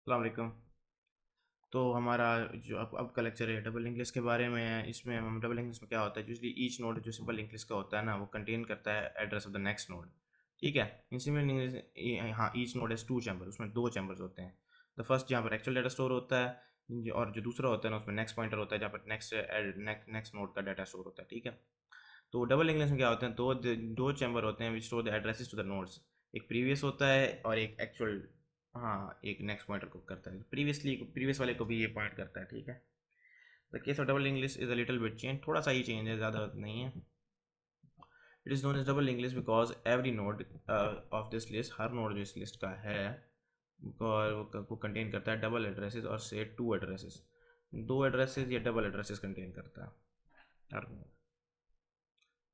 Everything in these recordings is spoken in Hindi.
अस्सलाम वालेकुम। तो हमारा जो अब का लेक्चर है डबल इंग्लिश के बारे में है। इसमें हम डबल इंग्लिश में क्या होता है, यूजली ईच नोड जो सिंपल इंग्लिश का होता है ना, वो कंटेन करता है address of the next node. ठीक है। इन सिंपल इंग्लिश, हाँ, ईच नोड है टू चैम्बर, उसमें दो चैम्बर्स होते हैं। द फर्स्ट जहाँ पर एक्चुअल डाटा स्टोर होता है, और जो दूसरा होता है ना, उसमें नेक्स्ट पॉइंटर होता है, जहाँ पर नेक्स्ट नोड का डाटा स्टोर होता है। ठीक है। तो डबल इंग्लिश में क्या होते हैं, दो चैम्बर होते हैं which store the addresses to the nodes. एक प्रीवियस होता है और एक एक्चुअल, हाँ, एक नेक्स्ट पॉइंटर को करता है, प्रीवियस वाले को भी ये पॉइंट करता है। ठीक है। The case of double English is a little bit change, थोड़ा सा ही चेंज है, ज़्यादा नहीं है। It is known as double English because every node of this list, हर नोड जो इस लिस्ट का है और वो कंटेन करता है डबल एड्रेसेस और से टू एड्रेसेस, दो एड्रेसेस या डबल एड्रेसेस कंटेन करता है हर node.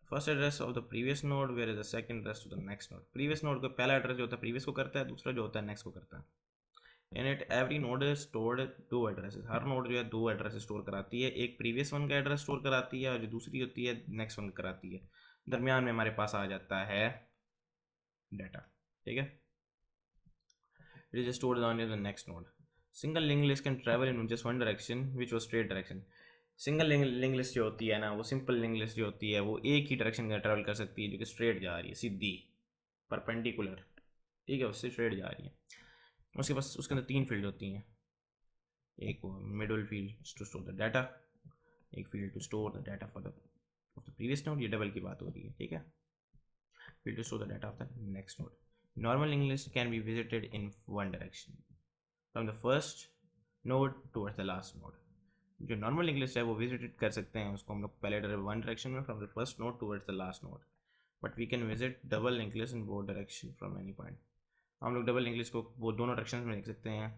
First address of the previous node where is the second address to the next node. Previous node का पहला एड्रेस जो होता है प्रीवियस को करता है, दूसरा जो होता है नेक्स्ट को करता है। In it every node is stored दो एड्रेसेस, हर नोड जो है दो एड्रेसेस स्टोर कराती है, एक प्रीवियस वन का एड्रेस स्टोर कराती है और जो दूसरी होती है नेक्स्ट वन कराती है। दरमियान में हमारे पास आ जाता है डाटा। ठीक है। It is stored on the next node. Single link list can travel in just one direction which was straight direction. Single link list जो होती है ना, वो सिंपल लिंक लिस्ट जो होती है वो एक ही डायरेक्शन में ट्रैवल कर सकती है, जो कि स्ट्रेट जा रही है, सीधी, परपेंडिकुलर। ठीक है, उससे स्ट्रेट जा रही है। उसके पास उसके अंदर तीन फील्ड होती हैं। एक middle field to store the data, एक field to store the data for the of the previous node, ये डबल की बात हो रही है। ठीक है। Field to store the data of the next node. Normal English can be visited in one direction from the first node towards the last node. जो नॉर्मल इंग्लिश है वो विजिट कर सकते हैं उसको हम लोग पहले वन डायरेक्शन में from the first node towards the last node, but we can visit double English in both direction from any point. हम लोग डबल इंग्लिश को वो दोनों डायरेक्शन में देख सकते हैं,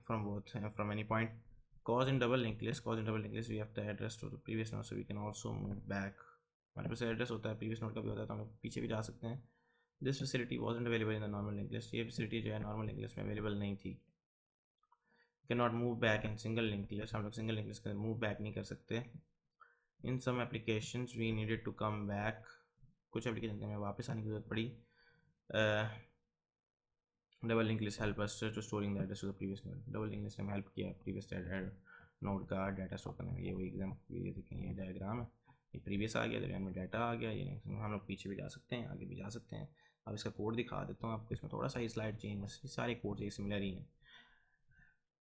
from both, from any point. Cause in double English we have the address to the previous node, so we can also move back. हमारे पास एड्रेस होता है प्रीवियस नोड का भी होता है, तो हम लोग पीछे भी जा सकते हैं। This facility wasn't available in the normal English, ये फैसिलिटी जो है नॉर्मल इंग्लिश में अवेलेबल नहीं थी। Can not move back in single English, हम लोग सिंगल इंग्लिश के मूव बैक नहीं कर सकते। In some applications we needed to come back, कुछ एप्लीकेशन में वापस आने की जरूरत पड़ी। Double English help us to storing the address to the previous node. Double English ने हमें हेल्प किया प्रीवियस नोड का डाटा स्टोर करने में। ये वही एग्जाम्पल, ये देखें, ये डायग्राम है, ये प्रीवियस आ गया, दरमियान में डाटा आ गया, ये हम लोग पीछे भी जा सकते हैं, आगे भी जा सकते हैं। अब इसका कोड दिखा देता हूँ आपको, इसमें थोड़ा सा ही स्लाइड चेंज है, ये सारे कोड एक सिमिलर ही हैं।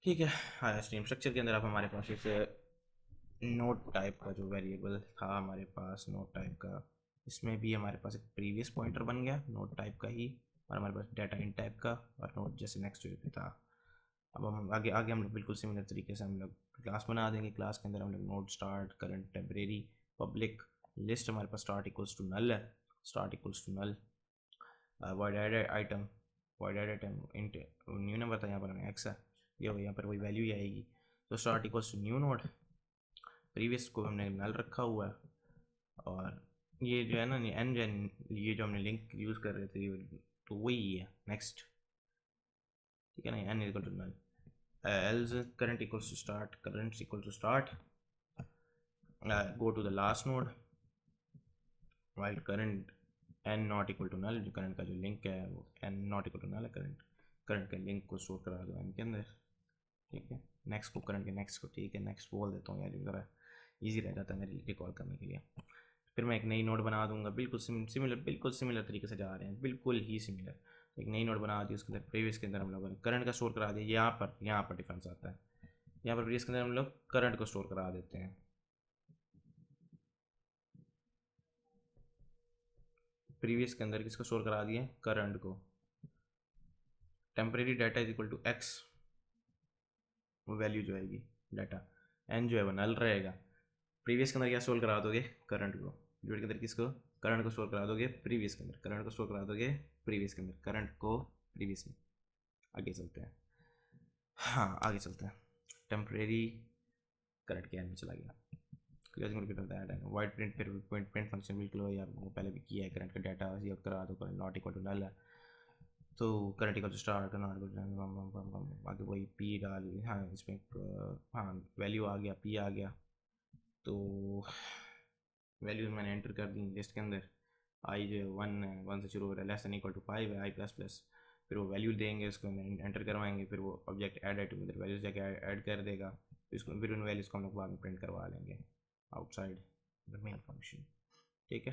ठीक है। हाँ, स्ट्रीम स्ट्रक्चर के अंदर अब हमारे पास एक नोट टाइप का जो वेरिएबल था हमारे पास नोट टाइप का, इसमें भी हमारे पास एक प्रीवियस पॉइंटर बन गया नोट टाइप का ही, और हमारे पास डाटा इन टाइप का और नोट जैसे नेक्स्ट पे था। अब हम आगे आगे हम लोग बिल्कुल सिमिलर तरीके से हम लोग क्लास बना देंगे। क्लास के अंदर हम लोग note start, current, temporary, public, list, हमारे पास स्टार्ट इक्वल्स टू नल है, start equals to null, void added item, void added item int new number था, यहाँ पर हमें एक्स है, ये हो, यहाँ पर वही वैल्यू ही आएगी। तो start equals to new node, previous को हमने नल रखा हुआ है, और ये जो है ना एन जेन, ये जो हमने लिंक यूज़ कर रहे थे तो वही है नेक्स्ट। ठीक है ना, N equal to null, else current equals to start, current equal to start, go to the last node, while current N not equal to null, जो करंट का जो लिंक है वो N not equal to null है, करंट करंट के लिंक को स्टोर करा दो एन के अंदर। ठीक है। नेक्स्ट को करंट के नेक्स्ट को, ठीक है, नेक्स्ट बोल देता हूँ यार, ज़रा ईजी रह जाता है मेरे लिए रिकॉल करने के लिए। फिर मैं एक नई नोड बना दूंगा, बिल्कुल बिल्कुल सिमिलर तरीके से जा रहे हैं, बिल्कुल ही सिमिलर। एक नई नोड बना दी, उसके अंदर प्रीवियस के अंदर हम लोग करंट का स्टोर करा दिया, यहाँ पर डिफरेंस आता है, यहाँ पर प्रीवियस के अंदर हम लोग करंट को स्टोर करा देते हैं। प्रीवियस के अंदर किसको स्टोर करा दिए, करंट को। Temporary data is equal to X, वो वैल्यू जो आएगी डाटा, एन जो है वो नल रहेगा। प्रीवियस के अंदर क्या स्टोर करा दोगे, करंट को, ड्यूट के अंदर किसको, करंट को स्टोर करा दोगे प्रीवियस के अंदर, करंट को स्टोर करा दोगे प्रीवियस के अंदर, करंट को प्रीवियस में। आगे चलते हैं, हाँ आगे चलते हैं। टेम्परेरी करंट के एंड में चला गया, वाइड प्रिंट, फिर प्रिंट फंक्शन बिल्कुल वही आपको पहले भी किया है, करंट का डाटा ये करा दो, current not equal to null है, तो current equal to start, not equal to आगे वही पी डाल, हाँ इसमें हाँ वैल्यू आ गया, पी आ गया, तो वैल्यूज मैंने एंटर कर दी लिस्ट के अंदर। आई जो है वन है, वन से शुरू हो रहा है, लेस देन इक्वल टू 5 है, आई प्लस प्लस फिर वो वैल्यू देंगे, उसको एंटर करवाएंगे, फिर वो ऑब्जेक्ट ऐड आइटम वैल्यूज जाके ऐड कर देगा, फिर उन वैल्यूज़ को हम लोग बाद में प्रिंट करवा लेंगे आउटसाइड द मेन फंक्शन। ठीक है,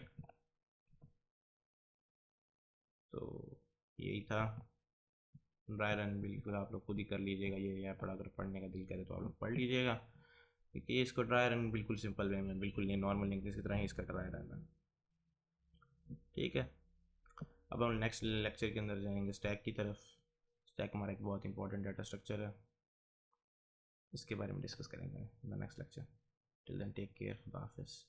तो यही था ड्राई रन। बिल्कुल आप लोग खुद ही कर लीजिएगा, ये यहाँ पर अगर पढ़ने का दिल करे तो आप लोग पढ़ लीजिएगा, क्योंकि इसको ड्राई रन बिल्कुल सिंपल वे में, बिल्कुल ये नॉर्मल इंग्लिश की तरह ही इसका ड्राई रन। ठीक है, अब हम नेक्स्ट लेक्चर के अंदर जाएंगे स्टैक की तरफ। स्टैक हमारा एक बहुत इंपॉर्टेंट डाटा स्ट्रक्चर है, इसके बारे में डिस्कस करेंगे in the next lecture. Till then take care, खुदा हाफिज़।